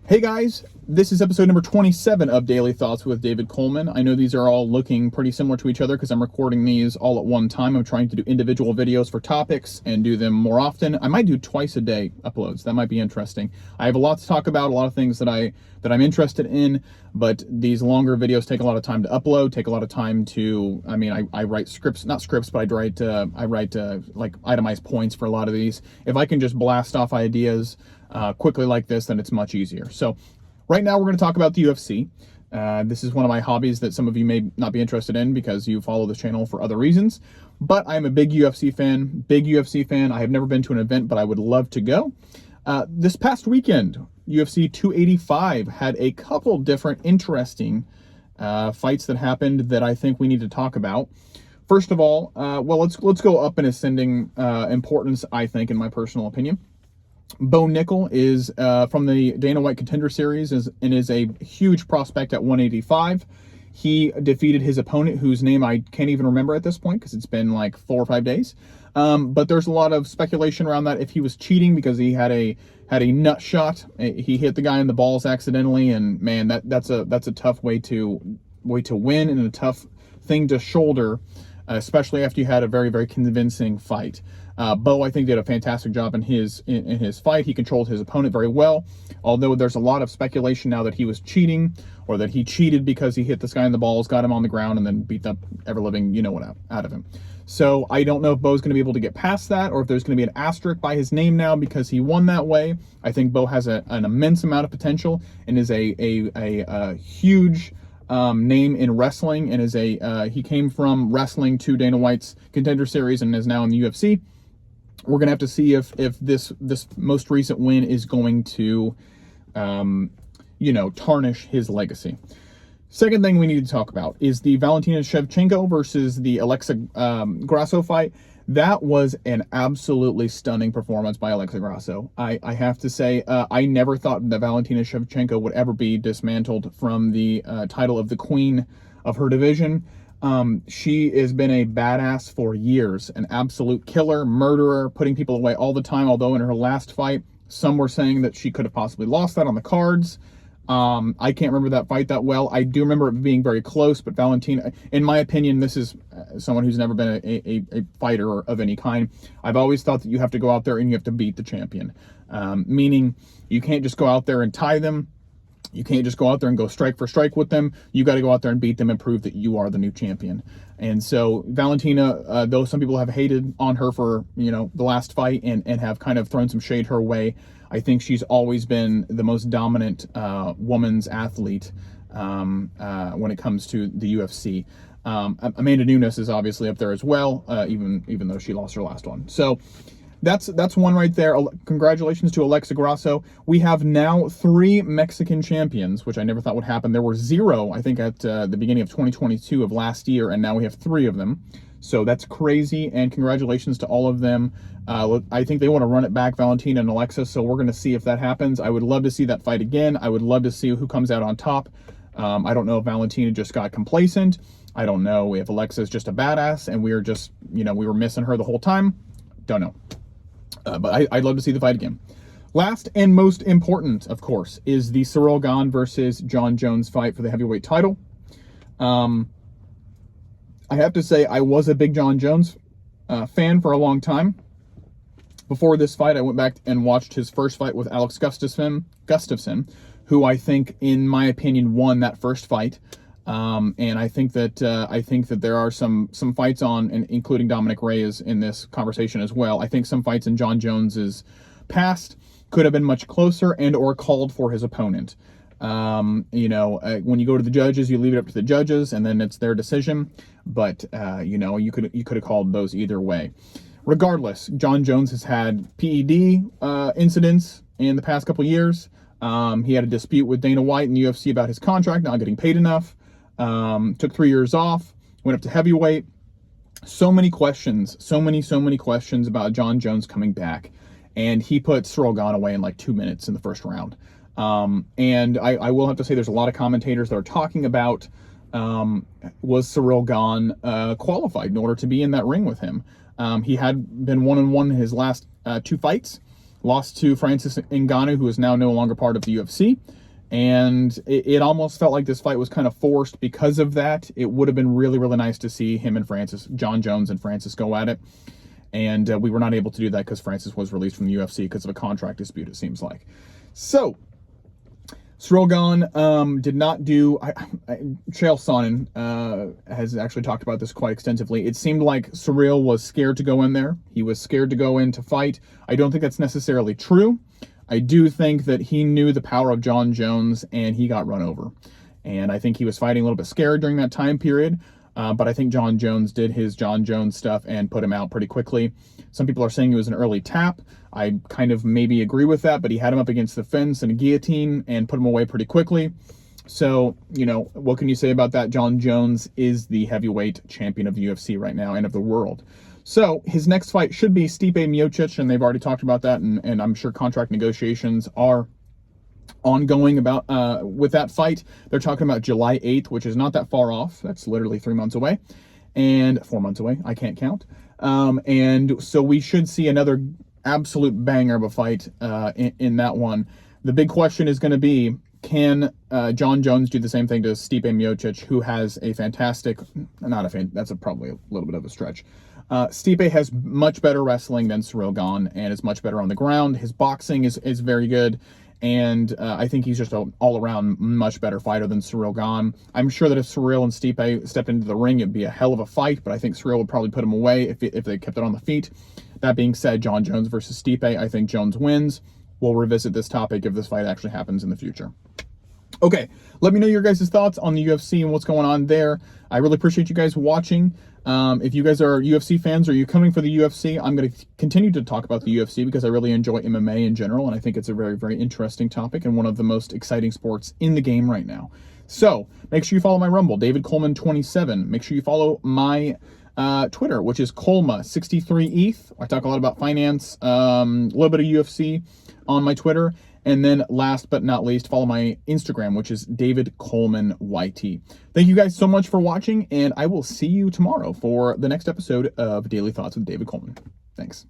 Hey guys, this is episode number 27 of Daily Thoughts with David Coleman. I know these are all looking pretty similar to each other because I'm recording these all at one time. I'm trying to do individual videos for topics and do them more often. I might do twice a day uploads. That might be interesting. I have a lot to talk about, a lot of things that I'm interested in, but these longer videos take a lot of time to upload, take a lot of time to, I write scripts, not scripts, but I write like itemized points for a lot of these. If I can just blast off ideas quickly like this, then it's much easier. So right now we're going to talk about the UFC. This is one of my hobbies that some of you may not be interested in because you follow this channel for other reasons. But I'm a big UFC fan. I have never been to an event, but I would love to go. This past weekend, UFC 285 had a couple different interesting fights that happened that I think we need to talk about. First of all, let's go up in ascending importance, I think, in my personal opinion. Bo Nickal is from the Dana White Contender Series and is a huge prospect at 185. He defeated his opponent, whose name I can't even remember at this point because it's been like 4 or 5 days. But there's a lot of speculation around that if he was cheating because he had a nut shot. He hit the guy in the balls accidentally, and man, that's a tough way to win and a tough thing to shoulder, especially after you had a very, very convincing fight. Bo, I think, did a fantastic job in his fight. He controlled his opponent very well, although there's a lot of speculation now that he was cheating or that he cheated because he hit this guy in the balls, got him on the ground, and then beat the ever-living you-know-what out of him. So I don't know if Bo's going to be able to get past that or if there's going to be an asterisk by his name now because he won that way. I think Bo has an immense amount of potential and is a huge name in wrestling, and is he came from wrestling to Dana White's Contender Series and is now in the UFC. We're gonna have to see if this most recent win is going to tarnish his legacy. Second thing we need to talk about is the Valentina Shevchenko versus the Alex Grasso fight. That was an absolutely stunning performance by Alex Grasso. I have to say, I never thought that Valentina Shevchenko would ever be dismantled from the title of the queen of her division. She has been a badass for years, an absolute killer, murderer, putting people away all the time, although in her last fight, some were saying that she could have possibly lost that on the cards. I can't remember that fight that well. I do remember it being very close, but Valentina, in my opinion, this is someone who's never been a fighter of any kind. I've always thought that you have to go out there and you have to beat the champion, meaning you can't just go out there and tie them. You can't just go out there and go strike for strike with them. You got to go out there and beat them and prove that you are the new champion. And so Valentina, though some people have hated on her for, the last fight and have kind of thrown some shade her way, I think she's always been the most dominant woman's athlete when it comes to the UFC. Amanda Nunes is obviously up there as well, even though she lost her last one. So that's one right there. Congratulations to Alexa Grasso. We have now 3 Mexican champions, which I never thought would happen. There were 0, I think, at the beginning of 2022 of last year, and now we have 3 of them. So that's crazy, and congratulations to all of them. I think they want to run it back, Valentina and Alexa, so we're going to see if that happens. I would love to see that fight again. I would love to see who comes out on top. I don't know if Valentina just got complacent. I don't know if Alexa's just a badass, and we were just, we were missing her the whole time. Don't know. But I'd love to see the fight again. Last and most important, of course, is the Ciryl Gane versus Jon Jones fight for the heavyweight title. I have to say I was a big Jon Jones fan for a long time. Before this fight, I went back and watched his first fight with Alex Gustafsson, who I think, in my opinion, won that first fight. And I think that there are some fights on, and including Dominic Reyes in this conversation as well. I think some fights in Jon Jones's past could have been much closer and or called for his opponent. When you go to the judges, you leave it up to the judges, and then it's their decision. But you could have called those either way. Regardless, Jon Jones has had PED incidents in the past couple years. He had a dispute with Dana White and the UFC about his contract not getting paid enough. Took 3 years off, went up to heavyweight. So many questions about Jon Jones coming back. And he put Ciryl Gane away in like 2 minutes in the first round. And I will have to say there's a lot of commentators that are talking about, was Ciryl Gane qualified in order to be in that ring with him? He had been 1-1 in his last 2 fights. lost to Francis Ngannou, who is now no longer part of the UFC. And it almost felt like this fight was kind of forced because of that. It would have been really, really nice to see him and Francis, Jon Jones and Francis, go at it. And we were not able to do that because Francis was released from the UFC because of a contract dispute, it seems like. So, Ciryl Gane did not do... Chael Sonnen has actually talked about this quite extensively. It seemed like Ciryl was scared to go in there. He was scared to go in to fight. I don't think that's necessarily true. I do think that he knew the power of Jon Jones, and he got run over. And I think he was fighting a little bit scared during that time period. But I think Jon Jones did his Jon Jones stuff and put him out pretty quickly. Some people are saying it was an early tap. I kind of maybe agree with that, but he had him up against the fence in a guillotine and put him away pretty quickly. So, you know, what can you say about that? Jon Jones is the heavyweight champion of the UFC right now and of the world. So his next fight should be Stipe Miocic, and they've already talked about that, and I'm sure contract negotiations are ongoing about with that fight. They're talking about July 8th, which is not that far off. That's literally 3 months away, and 4 months away. I can't count. And so we should see another absolute banger of a fight in that one. The big question is going to be, can Jon Jones do the same thing to Stipe Miocic, who has a fantastic, that's probably a little bit of a stretch. Stipe has much better wrestling than Ciryl Gane and is much better on the ground. His boxing is very good. And I think he's just an all-around much better fighter than Ciryl Gane. I'm sure that if Ciryl and Stipe stepped into the ring, it'd be a hell of a fight, but I think Ciryl would probably put him away if they kept it on the feet. That being said, Jon Jones versus Stipe, I think Jones wins. We'll revisit this topic if this fight actually happens in the future. Okay, let me know your guys' thoughts on the UFC and what's going on there. I really appreciate you guys watching. If you guys are UFC fans or you're coming for the UFC, I'm going to continue to talk about the UFC because I really enjoy MMA in general, and I think it's a very, very interesting topic and one of the most exciting sports in the game right now. So make sure you follow my Rumble, David Coleman 27. Make sure you follow my Twitter, which is Colma63ETH. I talk a lot about finance, a little bit of UFC on my Twitter. And then last but not least, follow my Instagram, which is David Coleman YT. Thank you guys so much for watching, and I will see you tomorrow for the next episode of Daily Thoughts with David Coleman. Thanks.